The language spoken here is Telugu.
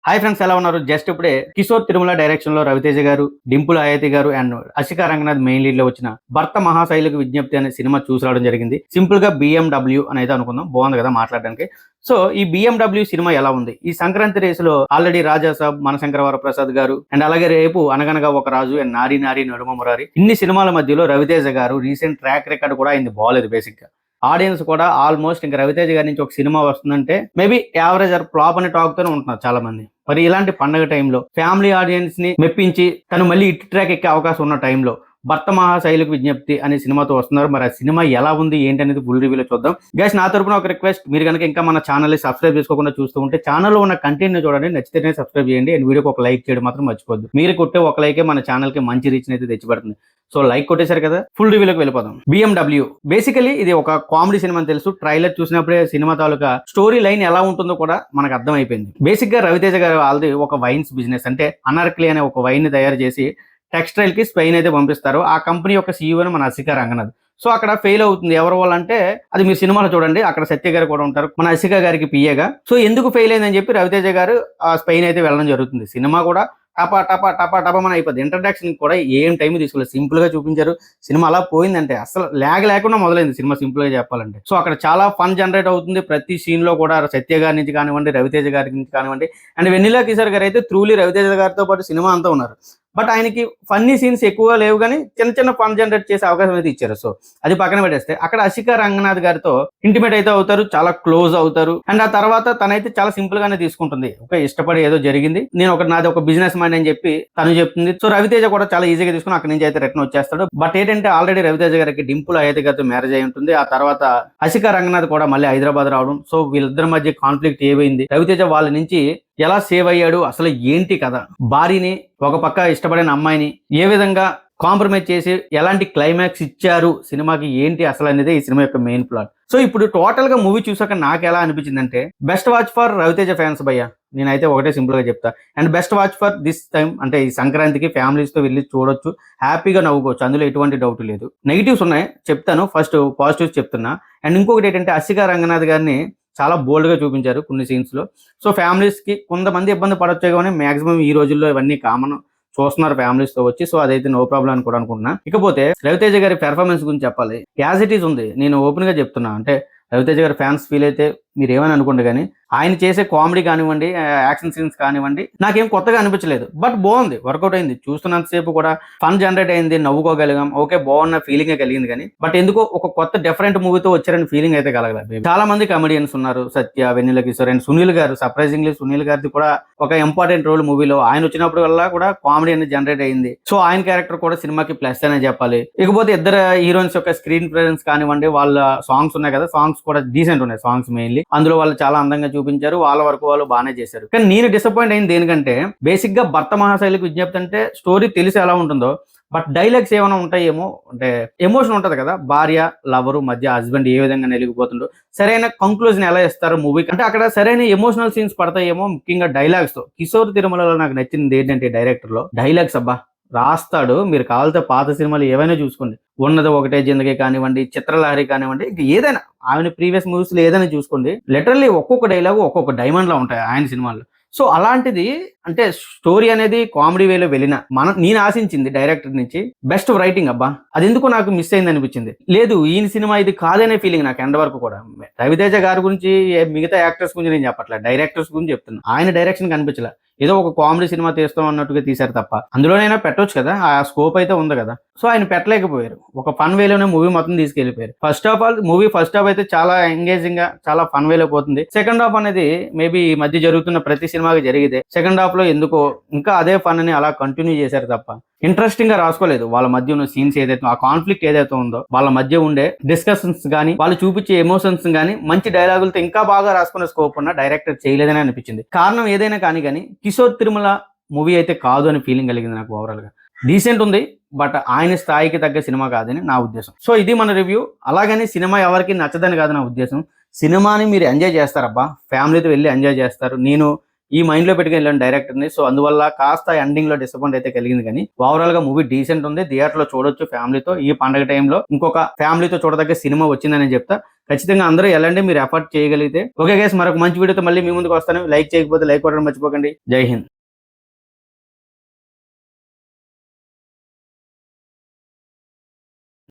హాయ్ ఫ్రెండ్స్, ఎలా ఉన్నారు? జస్ట్ ఇప్పుడే కిషోర్ తిరుమల డైరెక్షన్ లో రవితేజ గారు, డింపుల్ హయాతి గారు అండ్ అసికా రంగనాథ్ మెయిన్ లీడ్ లో వచ్చిన భర్త మహాశైలకు విజ్ఞప్తి అనే సినిమా చూసి రావడం జరిగింది. సింపుల్ గా BMW అనేది అనుకుందాం, బాగుంది కదా మాట్లాడడానికి. సో ఈ BMW సినిమా ఎలా ఉంది? ఈ సంక్రాంతి రేసులో ఆల్రెడీ రాజా సాబ్, మనశంకర వరప్రసాద్ గారు అండ్ అలాగే రేపు అనగనగా ఒక రాజు అండ్ నారీ నారీ నడుమ మురారి ఇన్ని సినిమాల మధ్యలో రవితేజ గారు రీసెంట్ ట్రాక్ రికార్డ్ కూడా అయింది బాలేదు. బేసిక్ గా ఆడియన్స్ కూడా ఆల్మోస్ట్ ఇంకా రవితేజ గారి నుంచి ఒక సినిమా వస్తుందంటే మేబీ యావరేజ్ ఆర్ ఫ్లాప్ అనే టాక్ తోనే ఉంటున్నారు చాలా మంది. మరి ఇలాంటి పండగ టైంలో ఫ్యామిలీ ఆడియన్స్ ని మెప్పించి తను మళ్ళీ ఇట్ ట్రాక్ ఎక్కే అవకాశం ఉన్న టైంలో భర్త మహాశైలకు విజ్ఞప్తి అనే సినిమాతో వస్తున్నారు. మరి ఆ సినిమా ఎలా ఉంది ఏంటి అనేది ఫుల్ రివ్యూలో చూద్దాం. గైస్, నా తరపున ఒక రిక్వెస్ట్, మీరు కనుక ఇంకా మన ఛానల్ ని సబ్స్క్రైబ్ చేసుకోకుండా చూస్తూ ఉంటే ఛానల్లో ఉన్న కంటెంట్ ని చూడండి, నచ్చితేనే సబ్స్క్రైబ్ చేయండి అండ్ వీడియోకి ఒక లైక్ చేయడం మాత్రం మర్చిపోద్దు. మీరు కొట్టే ఒక లైకే మన ఛానల్ కి మంచి రీచ్ అయితే తెచ్చిపెడుతుంది. సో లైక్ కొట్టేశారు కదా, ఫుల్ రివ్యూలోకి వెళ్ళిపోదాం. BMW బేసికలీ ఇది ఒక కామెడీ సినిమా అని తెలుసు. ట్రైలర్ చూసినప్పుడే సినిమా తాలూకా స్టోరీ లైన్ ఎలా ఉంటుందో కూడా మనకు అర్థం అయిపోయింది. బేసిక్ గా రవితేజ గారు వాళ్ళది ఒక వైన్స్ బిజినెస్, అంటే అనార్కలి అనే ఒక వైన్ ని తయారు చేసి టెక్స్టైల్ కి స్పెయిన్ అయితే పంపిస్తారు. ఆ కంపెనీ యొక్క CEO మన అసికా రంగనాథ్. సో అక్కడ ఫెయిల్ అవుతుంది. ఎవరి వల్ల అంటే అది మీరు సినిమాలో చూడండి, అక్కడ సత్య గారు కూడా ఉంటారు మన అసికా గారికి పిఏగా. సో ఎందుకు ఫెయిల్ అయిందని చెప్పి రవితేజ గారు ఆ స్పెయిన్ అయితే వెళ్ళడం జరుగుతుంది. సినిమా కూడా టపా టపా టపా టపమని అయిపోద్ది. ఇంట్రడక్షన్ కూడా ఏం టైం తీసుకోలేదు, సింపుల్ గా చూపించారు. సినిమా అలా పోయిందంటే అసలు ల్యాగ్ లేకుండా మొదలైంది సినిమా, సింపుల్ గా చెప్పాలంటే. సో అక్కడ చాలా ఫన్ జనరేట్ అవుతుంది. ప్రతి సీన్ లో కూడా సత్య గారి నుంచి కానివ్వండి, రవితేజ గారి నుంచి కానివ్వండి అండ్ వెన్నెలా కిషోర్ గారు అయితే త్రూలీ రవితేజ గారితో పాటు సినిమా అంతా ఉన్నారు. బట్ ఆయనకి ఫన్నీ సీన్స్ ఎక్కువగా లేవు, కానీ చిన్న చిన్న ఫన్ జనరేట్ చేసే అవకాశం అయితే ఇచ్చారు. సో అది పక్కన పెట్టేస్తే అక్కడ అసికా రంగనాథ్ గారితో ఇంటిమేట్ అయితే అవుతారు, చాలా క్లోజ్ అవుతారు. అండ్ ఆ తర్వాత తనైతే చాలా సింపుల్ గానే తీసుకుంటుంది. ఒక ఇష్టపడి ఏదో జరిగింది, నాది ఒక బిజినెస్ మైండ్ అని చెప్పి తను చెప్తుంది. సో రవితేజ కూడా చాలా ఈజీగా తీసుకుని అక్కడి నుంచి అయితే రిటర్న్ వచ్చేస్తాడు. బట్ ఏంటంటే ఆల్రెడీ రవితేజ గారికి డింపుల్ హయాతి గారితో మ్యారేజ్ అయి ఉంటుంది. ఆ తర్వాత అసికా రంగనాథ్ కూడా మళ్ళీ హైదరాబాద్ రావడం. సో వీళ్ళిద్దరి మధ్య కాన్ఫ్లిక్ట్ ఏమైంది, రవితేజ వాళ్ళ నుంచి ఎలా సేవ్ అయ్యాడు, అసలు ఏంటి కథ, భార్యని ఒక పక్క ఇష్టపడిన అమ్మాయిని ఏ విధంగా కాంప్రమైజ్ చేసి ఎలాంటి క్లైమాక్స్ ఇచ్చారు సినిమాకి, ఏంటి అసలు అనేది ఈ సినిమా యొక్క మెయిన్ ప్లాట్. సో ఇప్పుడు టోటల్ గా మూవీ చూసాక నాకు ఎలా అనిపించిందంటే best watch for Raviteja fans భయ్య, నేనైతే ఒకటే సింపుల్ గా చెప్తా. And best watch for this time, అంటే ఈ సంక్రాంతికి ఫ్యామిలీస్ తో వెళ్ళి చూడొచ్చు, హ్యాపీగా నవ్వుకోవచ్చు, అందులో ఎటువంటి డౌట్ లేదు. నెగిటివ్స్ ఉన్నాయి చెప్తాను, ఫస్ట్ పాజిటివ్స్ చెప్తున్నా. అండ్ ఇంకొకటి ఏంటంటే అసికా రంగనాథ్ గారిని చాలా బోల్డ్ గా చూపించారు కొన్ని సీన్స్ లో. సో ఫ్యామిలీస్ కి కొంతమంది ఇబ్బంది పడొచ్చు, కానీ మాక్సిమం ఈ రోజుల్లో ఇవన్నీ కామన్, చూస్తున్నారు ఫ్యామిలీస్ తో వచ్చి. సో అదైతే నో ప్రాబ్లం అని కూడా అనుకుంటున్నా. ఇకపోతే రవితేజ గారి పెర్ఫార్మెన్స్ గురించి చెప్పాలి. యాజ్ ఇట్ ఈస్ ఉంది, నేను ఓపెన్ గా చెప్తున్నా. అంటే రవితేజ గారి ఫ్యాన్స్ ఫీల్ అయితే మీరు ఏమని అనుకోండి, కానీ ఆయన చేసే కామెడీ కానివ్వండి, యాక్షన్ సీన్స్ కానివ్వండి, నాకేం కొత్తగా అనిపించలేదు. బట్ బాగుంది, వర్కౌట్ అయింది. చూస్తున్నంతసేపు కూడా ఫన్ జనరేట్ అయింది, నవ్వుకోగలిగాం, ఓకే బాగున్న ఫీలింగ్ కలిగింది. కానీ బట్ ఎందుకో ఒక కొత్త డిఫరెంట్ మూవీతో వచ్చారని ఫీలింగ్ అయితే కలగలేదు. చాలా మంది కమెడియన్స్ ఉన్నారు, సత్య, వెన్నెల కిషోర్ అండ్ సునీల్ గారు. సర్ప్రైజింగ్లీ సునీల్ గారిది కూడా ఒక ఇంపార్టెంట్ రోల్ మూవీలో. ఆయన వచ్చినప్పుడు వల్ల కూడా కామెడీ అనేది జనరేట్ అయింది. సో ఆయన క్యారెక్టర్ కూడా సినిమాకి ప్లస్ అనే చెప్పాలి. ఇకపోతే ఇద్దరు హీరోయిన్స్ యొక్క స్క్రీన్ ప్రెజెన్స్ కానివ్వండి, వాళ్ళ సాంగ్స్ ఉన్నాయి కదా, సాంగ్స్ కూడా డీసెంట్ ఉన్నాయి. సాంగ్స్ మెయిన్లీ అందులో వాళ్ళు చాలా అందంగా చూపించారు, వాళ్ళ వరకు వాళ్ళు బాగానే చేశారు. కానీ నేను డిసప్పాయింట్ అయింది దేనికంటే, బేసిక్ గా భర్త మహాశైలకు విజ్ఞప్తి అంటే స్టోరీ తెలిసి ఎలా ఉంటుందో, బట్ డైలాగ్స్ ఏమైనా ఉంటాయేమో, అంటే ఎమోషన్ ఉంటది కదా, భార్య లవరు మధ్య హస్బెండ్ ఏ విధంగా నలిగిపోతుండో, సరైన కంక్లూజన్ ఎలా ఇస్తారు మూవీ అంటే అక్కడ సరైన ఎమోషనల్ సీన్స్ పడతాయేమో, ముఖ్యంగా డైలాగ్స్ తో. కిషోర్ తిరుమలలో నాకు నచ్చింది ఏంటంటే డైరెక్టర్ లో డైలాగ్స్, అబ్బా రాస్తాడు. మీరు కావాలితే పాత సినిమాలు ఏవైనా చూసుకోండి, ఉన్నది ఒకటే జిందగీ కానివ్వండి, చిత్రలహరి కానివ్వండి, ఏదైనా ఆయన ప్రీవియస్ మూవీస్ లో ఏదైనా చూసుకోండి, లిటరల్లీ ఒక్కొక్క డైలాగ్ ఒక్కొక్క డైమండ్ లా ఉంటాయి ఆయన సినిమాల్లో. సో అలాంటిది అంటే స్టోరీ అనేది కామెడీ వేలో వెళ్ళిన నేను ఆశించింది డైరెక్టర్ నుంచి బెస్ట్ రైటింగ్, అబ్బా అది ఎందుకో నాకు మిస్ అయింది అనిపించింది. లేదు ఈయన సినిమా ఇది కాదనే ఫీలింగ్ నాకు ఎండ్ వరకు కూడా. రవితేజ గారి గురించి మిగతా యాక్టర్స్ గురించి నేను చెప్పట్లేదు, డైరెక్టర్స్ గురించి చెప్తున్నా. ఆయన డైరెక్షన్ కనిపించలే, ఏదో ఒక కామెడీ సినిమా తీస్తాం అన్నట్టుగా తీశారు తప్ప అందులోనైనా పెట్టొచ్చు కదా, ఆ స్కోప్ అయితే ఉంది కదా. సో ఆయన పెట్టలేకపోయారు, ఒక ఫన్ వేలోనే మూవీ మొత్తం తీసుకెళ్లిపోయారు. First of all movie first half అయితే చాలా ఎంగేజింగ్ గా చాలా ఫన్ వేలో పోతుంది. సెకండ్ హాఫ్ అనేది మేబీ ఈ మధ్య జరుగుతున్న ప్రతి సినిమాకి జరిగితే సెకండ్ హాఫ్ లో ఎందుకో ఇంకా అదే ఫన్ అని అలా కంటిన్యూ చేశారు తప్ప ఇంట్రెస్టింగ్ గా రాసుకోలేదు. వాళ్ళ మధ్య ఉన్న సీన్స్ ఏదైతే, ఆ కాన్ఫ్లిక్ట్ ఏదైతే ఉందో, వాళ్ళ మధ్య ఉండే డిస్కషన్స్ గానీ, వాళ్ళు చూపించే ఎమోషన్స్ గానీ, మంచి డైలాగులతో ఇంకా బాగా రాసుకునే స్కోప్ ఉన్న డైరెక్టర్ చేయలేదని అనిపించింది. కారణం ఏదైనా కానీ కిషోర్ తిరుమల మూవీ అయితే కాదు అని ఫీలింగ్ కలిగింది నాకు. ఓవరాల్ గా డీసెంట్ ఉంది, బట్ ఆయన స్థాయికి తగ్గ సినిమా కాదని నా ఉద్దేశం. సో ఇది మన రివ్యూ. అలాగని సినిమా ఎవరికి నచ్చదని కాదు నా ఉద్దేశం. సినిమాని మీరు ఎంజాయ్ చేస్తారబ్బా, ఫ్యామిలీతో వెళ్ళి ఎంజాయ్ చేస్తారు. నేను ఈ మైండ్ లో పెట్టుకుని వెళ్ళాను డైరెక్టర్ ని. సో అందువల్ల కాస్త ఎండింగ్ లో డిసప్పాయింట్ అయితే కలిగింది, కానీ ఓవరాల్ గా మూవీ డీసెంట్ ఉంది. థియేటర్ లో చూడొచ్చు ఫ్యామిలీతో. ఈ పండగ టైంలో ఇంకొక ఫ్యామిలీతో చూడదగ్గ సినిమా వచ్చిందని చెప్తా. ఖచ్చితంగా అందరూ ఎలాంటి మీరు ఎఫర్ట్ చేయగలిగితే. ఓకే గైస్, మరొక మంచి వీడియోతో మళ్ళీ మీ ముందుకు వస్తాను. లైక్ చేయకపోతే లైక్ కొట్టడం మర్చిపోకండి. జై హింద్.